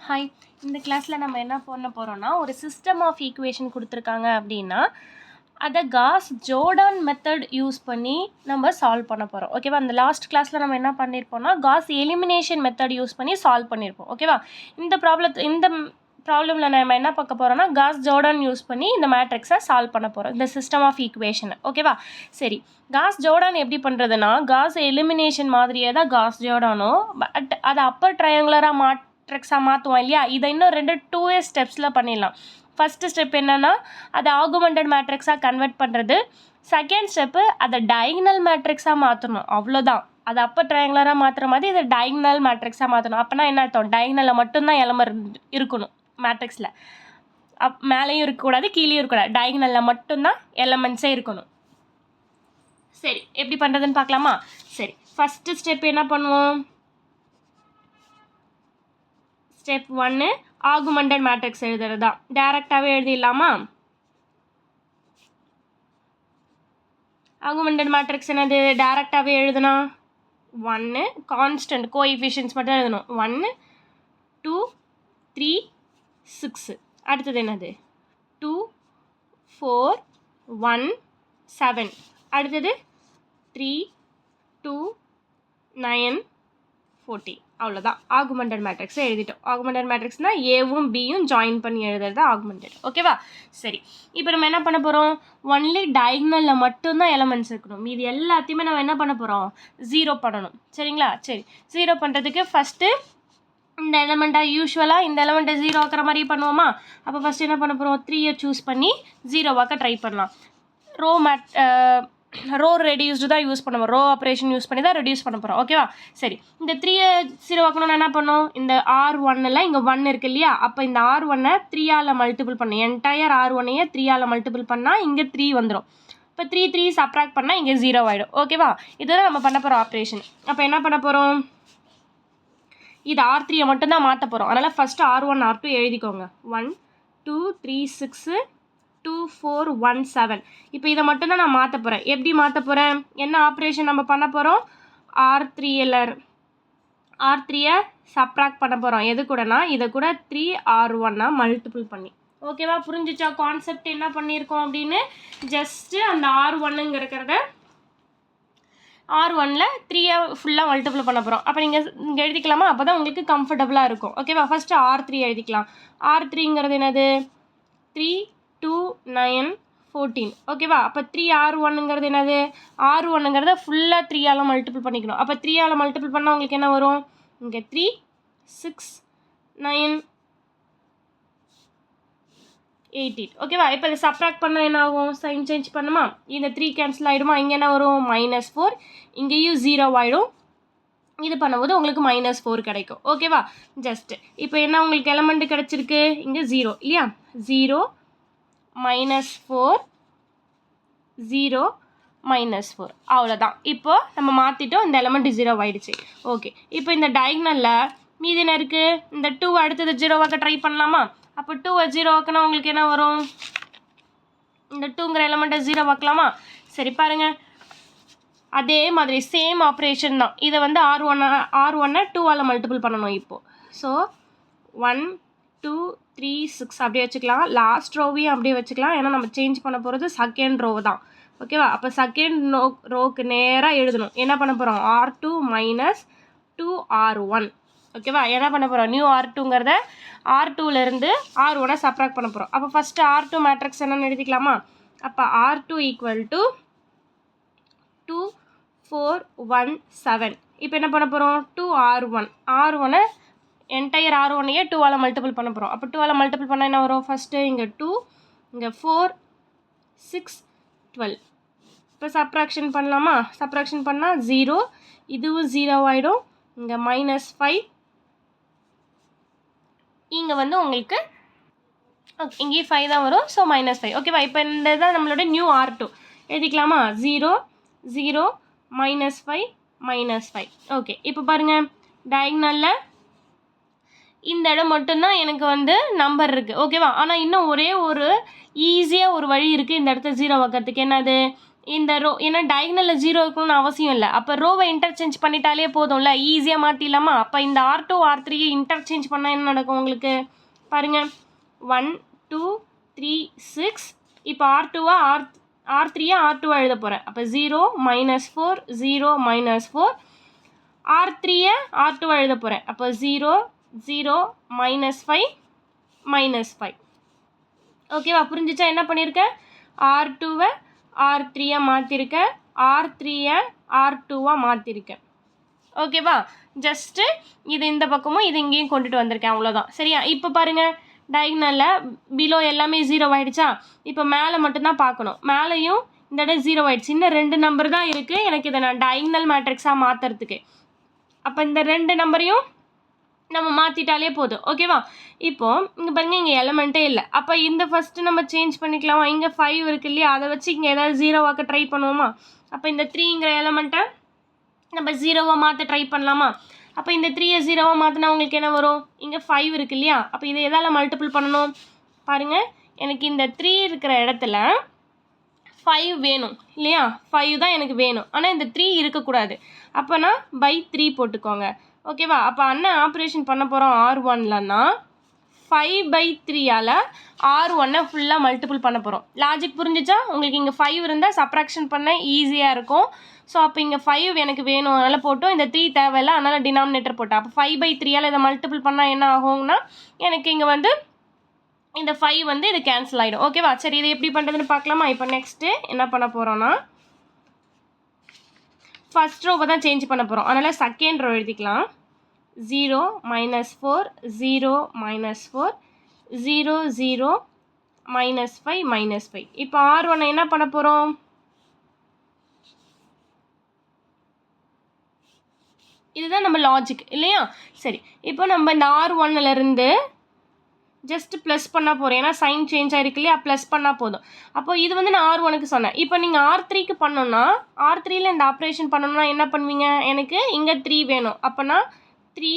Hi, இந்த கிளாஸில் நம்ம என்ன பண்ண போகிறோம்னா, ஒரு சிஸ்டம் ஆஃப் ஈக்குவேஷன் கொடுத்துருக்காங்க அப்படின்னா, அதை காஸ் ஜோர்டான் மெத்தட் யூஸ் பண்ணி நம்ம சால்வ் பண்ண போகிறோம். ஓகேவா? அந்த லாஸ்ட் கிளாஸில் நம்ம என்ன பண்ணியிருப்போம்னா, காஸ் எலிமினேஷன் மெத்தட் யூஸ் பண்ணி சால்வ் பண்ணியிருப்போம். ஓகேவா? இந்த ப்ராப்ளமில் நம்ம என்ன பார்க்க போகிறோம்னா, காஸ் ஜோர்டான் யூஸ் பண்ணி இந்த மேட்ரிக்ஸை சால்வ் பண்ண போகிறோம், இந்த சிஸ்டம் ஆஃப் ஈக்குவேஷனை. ஓகேவா? சரி, காஸ் ஜோர்டான் எப்படி பண்ணுறதுன்னா, காஸ் எலிமினேஷன் மாதிரியே தான் காஸ் ஜோர்டானோ, பட் அதை அப்பர் ட்ரையாங்குலராக மேட்ரிக்ஸாக மாற்றுவோம் இல்லையா? இதை இன்னும் 2 ஸ்டெப்ஸில் பண்ணிடலாம். ஃபஸ்ட்டு ஸ்டெப் என்னென்னா, அதை ஆகுமெண்டட் மேட்ரிக்ஸாக கன்வெர்ட் பண்ணுறது. செகண்ட் ஸ்டெப்பு அதை டயகனல் மேட்ரிக்ஸாக மாற்றணும். அவ்வளோதான். அது அப்போ ட்ரையாங்குலராக மாற்றுற மாதிரி இதை டயகனல் மேட்ரிக்ஸாக மாற்றணும். அப்போனா என்ன அர்த்தம்? டயகனலில் மட்டும்தான் எலமெண்ட் இருக்கணும் மேட்ரிக்ஸில். மேலேயும் இருக்கக்கூடாது, கீழேயும் இருக்கக்கூடாது. டயகனலில் மட்டும்தான் எலமெண்ட்ஸே இருக்கணும். சரி, எப்படி பண்ணுறதுன்னு பார்க்கலாமா? சரி, ஃபஸ்ட்டு ஸ்டெப் என்ன பண்ணுவோம்? ஸ்டெப் 1 ஆகுமெண்டட் மேட்ரிக்ஸ் எழுதுறது தான். டேரெக்டாகவே எழுதிடலாமா? ஆகுமெண்டட் மேட்ரிக்ஸ் என்னது? டேரெக்டாகவே எழுதுனா 1 கான்ஸ்டன்ட் கோஎஃபிஷியன்ட்ஸ் மட்டும் எழுதணும். 1 2 3 6. அடுத்தது என்னது? 2 4 1 7. அடுத்தது 3 2 9 40. அவ்வளோதான். ஆகுமெண்டட் மேட்ரிக்ஸை எழுதிட்டோம். ஆகுமெண்டட் மேட்ரிக்ஸ்னால் ஏவும் பியும் ஜாயின் பண்ணி எழுதுறது தான் ஆகுமெண்டட். ஓகேவா? சரி, இப்போ நம்ம என்ன பண்ண போகிறோம்? ஒன்லி டயகனலில் மட்டும்தான் எலமெண்ட்ஸ் இருக்கணும். மீதி எல்லாத்தையுமே நம்ம என்ன பண்ண போகிறோம்? 0 பண்ணணும். சரிங்களா? சரி, 0 பண்ணுறதுக்கு ஃபஸ்ட்டு இந்த எலமெண்ட்டாக யூஸ்வலாக இந்த எலமெண்ட்டை 0 ஆக்கிற மாதிரி பண்ணுவோமா? அப்போ ஃபஸ்ட்டு என்ன பண்ண போகிறோம்? 3 சூஸ் பண்ணி 0 ஆக்க ட்ரை பண்ணலாம். ரோ ரெடியூஸ்டு தான் யூஸ் பண்ணுவோம். ரோ ஆப்ரேஷன் யூஸ் பண்ணி தான் ரெடியூஸ் பண்ண போகிறோம். ஓகேவா? சரி, இந்த 3 0 ஆக்கணும்னா என்ன பண்ணோம்? இந்த R1ல் இங்கே 1 இருக்கு இல்லையா? அப்போ இந்த R1-ஐ 3ஆல் மல்டிபிள் பண்ணணும். என்டையர் R1-ஐயே 3ஆல் மல்டிபிள் பண்ணால் இங்கே 3 வந்துடும். இப்போ 3 சப்ராக்ட் பண்ணால் இங்கே 0 ஆகிடும். ஓகேவா? இதுதான் நம்ம பண்ண போகிறோம் ஆப்ரேஷன். அப்போ என்ன பண்ண போகிறோம்? இது R3-ஐ மட்டும்தான் மாற்ற போகிறோம். அதனால் ஃபஸ்ட்டு R1 R2 எழுதிக்கோங்க. 1 2 3 6 2 4 1 7. இப்போ இதை மட்டும்தான் நான் மாற்ற போகிறேன். எப்படி மாற்ற போகிறேன்? என்ன ஆப்ரேஷன் நம்ம பண்ண போகிறோம்? R3-ஐ சப்ராக்ட் பண்ண போகிறோம். எது கூடனா இதை கூட 3R1-ஆ மல்டிபிள் பண்ணி. ஓகேவா? புரிஞ்சிச்சா கான்செப்ட் என்ன பண்ணியிருக்கோம் அப்படின்னு? ஜஸ்ட்டு அந்த R1ங்கிறத R1-ல் 3-ஐ ஃபுல்லாக மல்டிபிள் பண்ண போகிறோம். அப்போ நீங்கள் இங்கே எழுதிக்கலாமா? அப்போ தான் உங்களுக்கு கம்ஃபர்டபுளாக இருக்கும். ஓகேவா? ஃபஸ்ட்டு R3 எழுதிக்கலாம். R3ங்கிறது என்னது? 3 2 9 14. ஓகேவா? அப்போ 3R1ங்கிறது என்னது? R1ங்கிறத ஃபுல்லாக 3ஆல் மல்டிபிள் பண்ணிக்கணும். அப்போ 3ஆல் மல்டிபிள் பண்ணால் உங்களுக்கு என்ன வரும்? இங்கே 3 6 9 18. ஓகேவா? இப்போ இதை சப்ராக்ட் பண்ணால் என்ன ஆகும்? சைன் சேஞ்ச் பண்ணுமா? இந்த 3 கேன்சல் ஆகிடுமா? இங்கே என்ன வரும்? -4. இங்கேயும் 0 ஆகிடும். இது பண்ணும்போது உங்களுக்கு -4 கிடைக்கும். ஓகேவா? ஜஸ்ட்டு இப்போ என்ன உங்களுக்கு எலமெண்ட் கிடச்சிருக்கு? இங்கே 0 இல்லையா? 0 -4 0 -4. அவ்வளோதான். இப்போ நம்ம மாற்றிட்டோம். இந்த எலமெண்ட் 0 ஆகிடுச்சு. ஓகே, இப்போ இந்த டயகனலில் மீதி என்ன இருக்குது? இந்த 2 அடுத்தது 0 ஆக்க ட்ரை பண்ணலாமா? அப்போ 2-ஐ 0 ஆக்கினா உங்களுக்கு என்ன வரும்? இந்த 2ங்கிற எலமெண்ட்டை 0 ஆக்கலாமா? சரி பாருங்கள், அதே மாதிரி சேம் ஆப்ரேஷன் தான். இதை வந்து R1-ஐ 2ஆல் மல்டிபிள் பண்ணணும் இப்போது. ஸோ 1 2 3 6 அப்படியே வச்சுக்கலாம். லாஸ்ட் ரோவையும் அப்படியே வச்சுக்கலாம். ஏன்னா நம்ம சேஞ்ச் பண்ண போகிறது செகண்ட் ரோ தான். ஓகேவா? அப்போ செகண்ட் ரோக்கு நேராக எழுதணும். என்ன பண்ண போகிறோம்? R2 - 2R1. ஓகேவா? என்ன பண்ண போகிறோம்? நியூ R2ங்கிறத R2லேருந்து R1-ஐ சப்ராக்ட் பண்ண போகிறோம். அப்போ ஃபஸ்ட்டு R2 மேட்ரிக்ஸ் என்னென்னு எழுதிக்கலாமா? அப்போ R2 = 2 4 1 7. இப்போ என்ன பண்ண போகிறோம்? 2R1. R1-ஐ என்டையர் R1-ஐயே 2ஆல் மல்டிபிள் பண்ண போகிறோம். அப்போ 2ஆல் மல்டிபிள் பண்ணால் என்ன வரும்? ஃபஸ்ட்டு இங்கே 2 இங்கே 4 6 12. இப்போ சப்ராக்ஷன் பண்ணலாமா? சப்ராக்ஷன் பண்ணால் 0, இதுவும் 0 ஆகிடும். இங்கே -5, இங்கே வந்து உங்களுக்கு இங்கேயும் 5 தான் வரும். ஸோ -5. ஓகேவா? இப்போ இந்த தான் நம்மளோட நியூ R2 எழுதிக்கலாமா? 0 0 -5 -5. ஓகே, இப்போ பாருங்கள், டயகனலில் இந்த இடம் மட்டும்தான் எனக்கு வந்து நம்பர் இருக்குது. ஓகேவா? ஆனால் இன்னும் ஒரே ஒரு ஈஸியாக ஒரு வழி இருக்குது இந்த இடத்த 0 ஆக்கிறதுக்கு. என்னது? இந்த ரோ ஏன்னா டயகனலில் 0 இருக்கணும்னு அவசியம் இல்லை. அப்போ ரோவை இன்டர்சேஞ்ச் பண்ணிட்டாலே போதும்ல, ஈஸியாக மாற்றிடலாமா? அப்போ இந்த R2 R3 இன்டர்சேஞ்ச் பண்ணால் என்ன நடக்கும் உங்களுக்கு பாருங்கள். 1 2 3 6. இப்போ R2வா R3யா R2வா எழுத போகிறேன். அப்போ 0 -4 0 -4. R3யை R2வா எழுத போகிறேன். அப்போ 0 0 -5 -5. ஓகேவா? புரிஞ்சிச்சா என்ன பண்ணியிருக்கேன்? R2வை R3யா மாற்றிருக்கேன், R3யை R2வா மாற்றிருக்கேன். ஓகேவா? ஜஸ்ட்டு இது இந்த பக்கமும் இது இங்கேயும் கொண்டுட்டு வந்திருக்கேன், அவ்வளோதான். சரியா? இப்போ பாருங்கள், டயகனலில் பிலோ எல்லாமே 0 ஆகிடுச்சா? இப்போ மேலே மட்டும்தான் பார்க்கணும். மேலேயும் இந்த இடம் 0 ஆகிடுச்சு. இன்னும் 2 நம்பர் தான் இருக்குது எனக்கு இதை நான் டயகனல் மேட்ரிக்ஸாக மாற்றுறதுக்கு. அப்போ இந்த 2 நம்பரையும் நம்ம மாற்றிட்டாலே போதும். ஓகேவா? இப்போது இங்கே பாருங்கள், இங்கே எலமெண்ட்டே இல்லை. அப்போ இந்த ஃபஸ்ட்டு நம்ம சேஞ்ச் பண்ணிக்கலாமா? இங்கே 5 இருக்கு இல்லையா, அதை வச்சு இங்கே ஏதாவது 0 ட்ரை பண்ணுவோமா? அப்போ இந்த 3ங்கிற எலமெண்ட்டை நம்ம 0 மாற்ற ட்ரை பண்ணலாமா? அப்போ இந்த 3யை 0 மாற்றினா உங்களுக்கு என்ன வரும்? இங்கே 5 இருக்கு இல்லையா, அப்போ இதை எதால் மல்டிபிள் பண்ணணும் பாருங்கள். எனக்கு இந்த 3 இருக்கிற இடத்துல 5 வேணும் இல்லையா? 5 தான் எனக்கு வேணும். ஆனால் இந்த 3 இருக்கக்கூடாது. அப்போ நான் by 3 போட்டுக்கோங்க. ஓகேவா? அப்போ அண்ணன் ஆப்ரேஷன் பண்ண போகிறோம் R1லன்னா 5/3ஆல் R1 ஃபுல்லாக மல்டிபிள் பண்ண போகிறோம். லாஜிக் புரிஞ்சிச்சா? உங்களுக்கு இங்கே 5 இருந்தால் சப்ராக்ஷன் பண்ண ஈஸியாக இருக்கும். ஸோ அப்போ இங்கே 5 எனக்கு வேணும், அதனால் போட்டோம். இந்த 3 தேவையில்லை, அதனால் டினாமினேட்டர் போட்டேன். அப்போ 5/3ஆல் இதை மல்டிபிள் பண்ணால் என்ன ஆகும்னா எனக்கு இங்கே வந்து இந்த 5 வந்து இது கேன்சல் ஆகிடும். ஓகேவா? சரி, இது எப்படி பண்ணுறதுன்னு பார்க்கலாமா? இப்போ நெக்ஸ்ட்டு என்ன பண்ண போகிறோன்னா ஃபஸ்ட் ரோவை தான் சேஞ்ச் பண்ண போகிறோம். அதனால் செகண்ட் ரோ எழுதிக்கலாம். 0 -4 0 -4 0 0 -5 -5. இப்போ R1 என்ன பண்ண போகிறோம்? இதுதான் நம்ம லாஜிக் இல்லையா? சரி, இப்போ நம்ம இந்த R1லேருந்து ஜஸ்ட் ப்ளஸ் பண்ணால் போகிறோம். ஏன்னா சைன் சேஞ்ச் ஆகிருக்கு இல்லையா, ப்ளஸ் பண்ணால் போதும். அப்போ இது வந்து நான் R1க்கு சொன்னேன். இப்போ நீங்கள் R3க்கு பண்ணோன்னா, R3யில் இந்த ஆப்ரேஷன் பண்ணணும்னா என்ன பண்ணுவீங்க? எனக்கு இங்கே 3 வேணும். அப்போனா 3,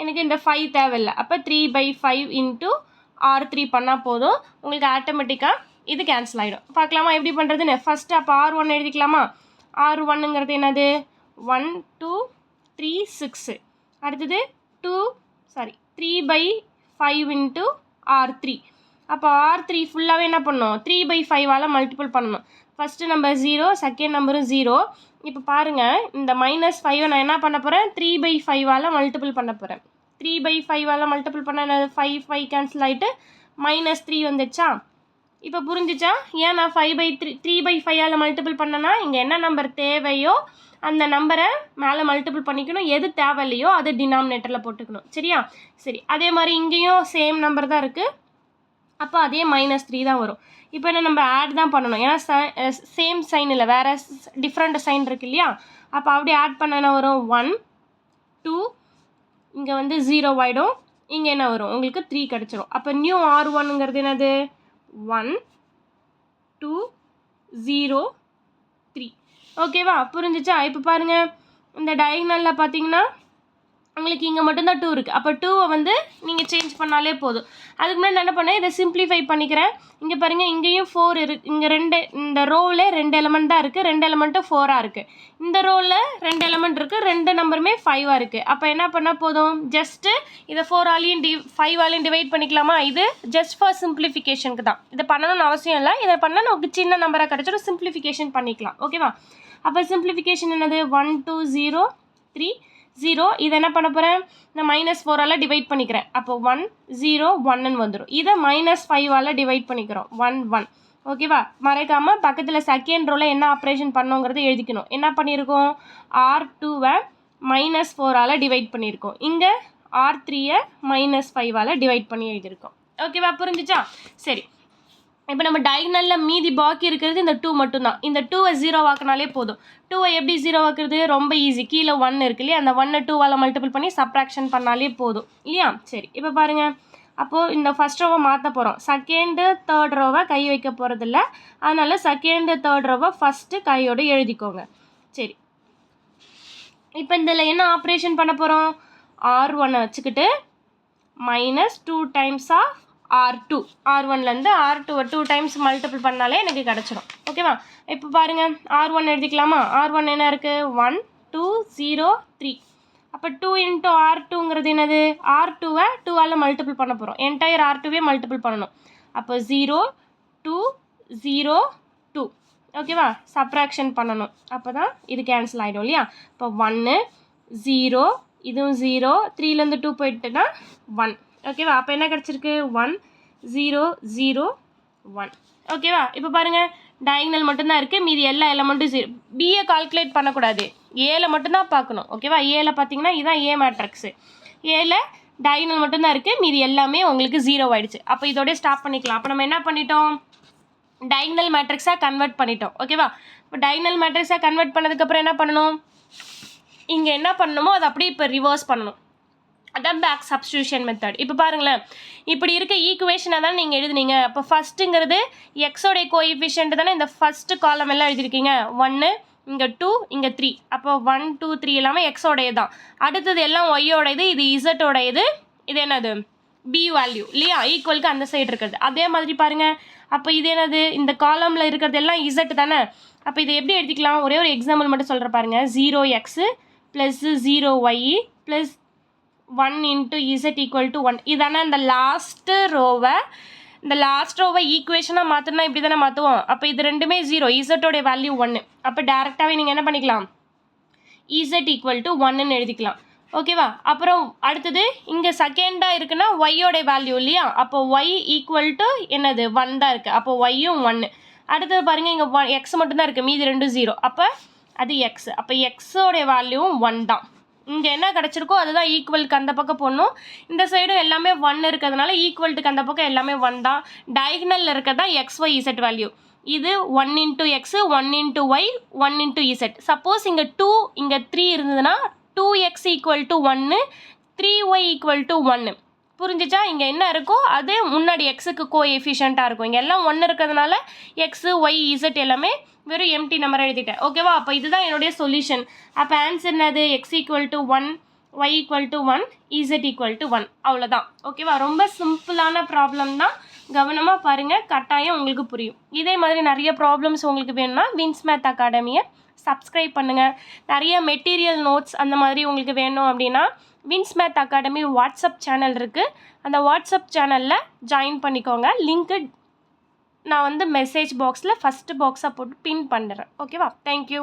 எனக்கு இந்த 5 தேவையில்லை. அப்போ 3/5 இன்ட்டு R3 பண்ணால் போதும். உங்களுக்கு ஆட்டோமேட்டிக்காக இது கேன்சல் ஆகிடும். பார்க்கலாமா எப்படி பண்ணுறதுன்னு? ஃபஸ்ட்டு அப்போ R1 எழுதிக்கலாமா? R1ங்கிறது என்னது? 1 2 3 6. அடுத்தது 3/5 இன்ட்டு R3. அப்போ R3 ஃபுல்லாகவே என்ன பண்ணணும்? 3/5ஆல் மல்டிபிள் பண்ணணும். ஃபஸ்ட்டு நம்பர் 0, செகண்ட் நம்பரும் 0. இப்போ பாருங்கள், இந்த -5 நான் என்ன பண்ண போகிறேன்? 3/5ஆல் மல்டிபிள் பண்ண போகிறேன். 3/5ஆல் மல்டிபிள் பண்ண 5 கேன்சல் ஆகிட்டு -3 வந்துடுச்சா? இப்போ புரிஞ்சிச்சா? ஏன் நான் 3/5ஆல் மல்டிபிள் பண்ணேன்னா இங்கே என்ன நம்பர் தேவையோ அந்த நம்பரை மேலே மல்டிபிள் பண்ணிக்கணும். எது தேவையில்லையோ அதை டினாமினேட்டரில் போட்டுக்கணும். சரியா? சரி, அதே மாதிரி இங்கேயும் சேம் நம்பர் தான் இருக்குது. அப்போ அதே -3 தான் வரும். இப்போ என்ன நம்ம ஆட் தான் பண்ணணும். ஏன்னா சேம் சைன் இல்லை, வேறு டிஃப்ரெண்ட் சைன் இருக்கு இல்லையா? அப்போ அப்படியே ஆட் பண்ண என்ன வரும்? 1 2, இங்கே வந்து 0 ஆகிடும். இங்கே என்ன வரும்? உங்களுக்கு 3 கிடச்சிரும். அப்போ நியூ R1ங்கிறது என்னது? 1 2 0 3. ஓகேவா? புரிஞ்சிச்சா? இப்போ பாருங்கள், இந்த டயகனலில் பார்த்தீங்கன்னா உங்களுக்கு இங்கே மட்டும்தான் 2 இருக்குது. அப்போ 2வை வந்து நீங்கள் சேஞ்ச் பண்ணாலே போதும். அதுக்கு முன்னாடி நான் என்ன பண்ணேன்? இதை சிம்பிளிஃபை பண்ணிக்கிறேன். இங்கே பாருங்கள், இங்கேயும் 4 இருக்குது. இங்கே இந்த ரோவில் 2 எலமெண்ட் தான் இருக்குது. 2 எலமெண்ட்டும் 4ஆக இருக்குது. இந்த ரோவில் 2 எலமெண்ட் இருக்குது, 2 நம்பருமே 5ஆக இருக்குது. அப்போ என்ன பண்ணால் போதும்? ஜஸ்ட்டு இதை 4ஆலையும் 5ஆலையும் டிவைட் பண்ணிக்கலாமா? இது ஜஸ்ட் ஃபார் சிம்பிளிஃபிகேஷனுக்கு தான். இதை பண்ணணும்னு அவசியம் இல்லை. இதை பண்ணால் நமக்கு சின்ன நம்பராக கிடச்சிடும், சிம்பிளிஃபிகேஷன் பண்ணிக்கலாம். ஓகேவா? அப்போ சிம்பிளிஃபிகேஷன் என்னது? 1 2 0 3 0. இதை என்ன பண்ண போகிறேன்? நான் -4ஆல் டிவைட் பண்ணிக்கிறேன். அப்போ 1 0 1ன்னு வந்துடும். இதை -5ஆல் டிவைட் பண்ணிக்கிறோம். 1 1. ஓகேவா? மறக்காமல் பக்கத்தில் செகண்ட் ரோவில் என்ன ஆப்ரேஷன் பண்ணோங்கிறத எழுதிக்கணும். என்ன பண்ணியிருக்கோம்? R2வை -4ஆல் டிவைட் பண்ணியிருக்கோம். இங்கே R3யை -5ஆல் டிவைட் பண்ணி எழுதியிருக்கோம். ஓகேவா? புரிஞ்சிச்சா? சரி, இப்போ நம்ம டயகனலில் மீதி பாக்கி இருக்கிறது இந்த 2 மட்டும்தான். இந்த 2வை 0 ஆக்கினாலே போதும். 2வை எப்படி 0 ஆக்குறது? ரொம்ப ஈஸி. கீழே 1 இருக்கு இல்லையா, அந்த 1 2ஆல் மல்டிபிள் பண்ணி சப்ராக்ஷன் பண்ணாலே போதும் இல்லையா? சரி, இப்போ பாருங்கள், அப்போது இந்த ஃபஸ்ட் ரோவை மாற்ற போகிறோம். செகண்டு தேர்ட் ரோவை கை வைக்க போகிறதில்ல. அதனால் செகண்டு தேர்ட் ரோவை ஃபஸ்ட்டு கையோடு எழுதிக்கோங்க. சரி, இப்போ இதில் என்ன ஆப்ரேஷன் பண்ண போகிறோம்? R1 வச்சுக்கிட்டு -2 டைம்ஸ் ஆஃப் R2 R1லேருந்து R2 2 டைம்ஸ் மல்டிபிள் பண்ணாலே எனக்கு கிடச்சிடும். ஓகேவா? இப்போ பாருங்கள் R1 எழுதிக்கலாமா? R1 என்ன இருக்குது? 1 2 0 3. அப்போ 2 இன்ட்டு R2ங்கிறது என்னது? R2வை 2ஆல் மல்டிபிள் பண்ண போகிறோம். என்டையர் R2வே மல்டிபிள் பண்ணணும். அப்போ 0 2 0 2. ஓகேவா? சப்ராக்ஷன் பண்ணணும். அப்போ தான் இது கேன்சல் ஆகிடும் இல்லையா? இப்போ 1 0 இதுவும் 0 3லேருந்து 2 போயிட்டுனா 1. ஓகேவா? அப்போ என்ன கிடச்சிருக்கு? 1 0 0 1. ஓகேவா? இப்போ பாருங்கள் டயகனல் மட்டும்தான் இருக்குது, மீதி எல்லா எலமெண்ட்டும் 0. பியை கால்குலேட் பண்ணக்கூடாது, ஏல மட்டும்தான் பார்க்கணும். ஓகேவா? ஏல பார்த்தீங்கன்னா இதுதான் ஏ மேட்ரிக்ஸு. ஏல டயகனல் மட்டும்தான் இருக்குது, மீதி எல்லாமே உங்களுக்கு 0 ஆகிடுச்சு. அப்போ இதோடய ஸ்டாப் பண்ணிக்கலாம். அப்போ நம்ம என்ன பண்ணிட்டோம்? டயகனல் மேட்ரிக்ஸாக கன்வெர்ட் பண்ணிட்டோம். ஓகேவா? இப்போ டயகனல் மேட்ரிக்ஸாக கன்வெர்ட் பண்ணதுக்கப்புறம் என்ன பண்ணணும்? இங்கே என்ன பண்ணணுமோ அதை அப்படியே இப்போ ரிவர்ஸ் பண்ணணும். அதான் பேக் சப்ஸ்டியூஷன் மெத்தட். இப்போ பாருங்களேன், இப்படி இருக்க ஈக்குவேஷனை தான் நீங்கள் எழுதுனீங்க. அப்போ ஃபஸ்ட்டுங்கிறது எக்ஸோடைய கோஎஃபிஷியன்ட் தானே இந்த ஃபஸ்ட்டு காலம் எல்லாம் எழுதியிருக்கீங்க. 1 இங்கே 2 இங்கே 3. அப்போ 1 2 3 எல்லாமே எக்ஸோடைய தான். அடுத்தது எல்லாம் ஒய்யோடையது, இது இசட்டோடையது, இது என்னது? பி வேல்யூ இல்லையா? ஈக்குவலுக்கு அந்த சைடு இருக்கிறது. அதே மாதிரி பாருங்கள், அப்போ இது என்னது? இந்த காலமில் இருக்கிறது எல்லாம் இசட் தானே. அப்போ இதை எப்படி எடுத்துக்கலாம்? ஒரே ஒரு எக்ஸாம்பிள் மட்டும் சொல்கிற பாருங்கள். 0x plus 0y plus 1 into Z equal to 1. இதானே இந்த லாஸ்ட்டு ரோவை ஈக்குவேஷனாக மாற்றினா இப்படி தானே மாற்றுவோம். அப்போ இது ரெண்டுமே 0, இசட்டோடைய வேல்யூ 1. அப்போ டேரெக்டாகவே நீங்கள் என்ன பண்ணிக்கலாம்? இசட் ஈக்குவல் டு 1ன்னு எழுதிக்கலாம். ஓகேவா? அப்புறம் அடுத்தது இங்கே செகண்டாக இருக்குன்னா ஒய்யோடைய வேல்யூ இல்லையா? அப்போ ஒய் ஈக்குவல் டு என்னது? 1 தான் இருக்குது. அப்போ ஒய்யும் 1. அடுத்தது பாருங்கள், இங்கே எக்ஸ் மட்டும்தான் இருக்குது, மீதி 2 0. அப்போ அது எக்ஸ். அப்போ எக்ஸோடைய வேல்யூவும் 1 தான். இங்கே என்ன கிடச்சிருக்கோ அதுதான் ஈக்குவலுக்கு அந்த பக்கம் போடணும். இந்த சைடும் எல்லாமே 1 இருக்கிறதுனால ஈக்குவல்ட்டுக்கு அந்த பக்கம் எல்லாமே 1 தான். டயகனலில் இருக்கிறது தான் எக்ஸ் ஒய் இசட் வேல்யூ. இது 1 into X 1 into Y 1 into Z. Suppose இங்கே 2 இங்கே 3 இருந்ததுன்னா 2x equal to 1 3y equal to 1. புரிஞ்சிச்சா? இங்கே என்ன இருக்கோ அது முன்னாடி எக்ஸுக்கு கோஎஃபிஷியண்ட்டாக இருக்கும். இங்கே எல்லாம் 1 இருக்கிறதுனால எக்ஸு ஒய் இசட் எல்லாமே வெறும் எம்டி நம்பர் எழுதிட்டேன். ஓகேவா? அப்போ இதுதான் என்னுடைய சொல்யூஷன். அப்போ ஆன்சர் என்னது? X equal to 1 Y equal to 1 Z equal to 1. அவ்வளோதான். ஓகேவா? ரொம்ப சிம்பிளான ப்ராப்ளம் தான். கவனமாக பாருங்கள், கட்டாயம் உங்களுக்கு புரியும். இதே மாதிரி நிறைய ப்ராப்ளம்ஸ் உங்களுக்கு வேணும்னா வின்ஸ் மேத் அகாடமியை சப்ஸ்கிரைப் பண்ணுங்கள். நிறைய மெட்டீரியல் நோட்ஸ் அந்த மாதிரி உங்களுக்கு வேணும் அப்படின்னா Vins math academy WhatsApp channel இருக்குது. அந்த வாட்ஸ்அப் சேனலில் ஜாயின் பண்ணிக்கோங்க. லிங்க்கு நான் மெசேஜ் பாக்ஸில் ஃபஸ்ட்டு பாக்ஸாக போட்டு பின் பண்ணுறேன். ஓகேவா? தேங்க்யூ.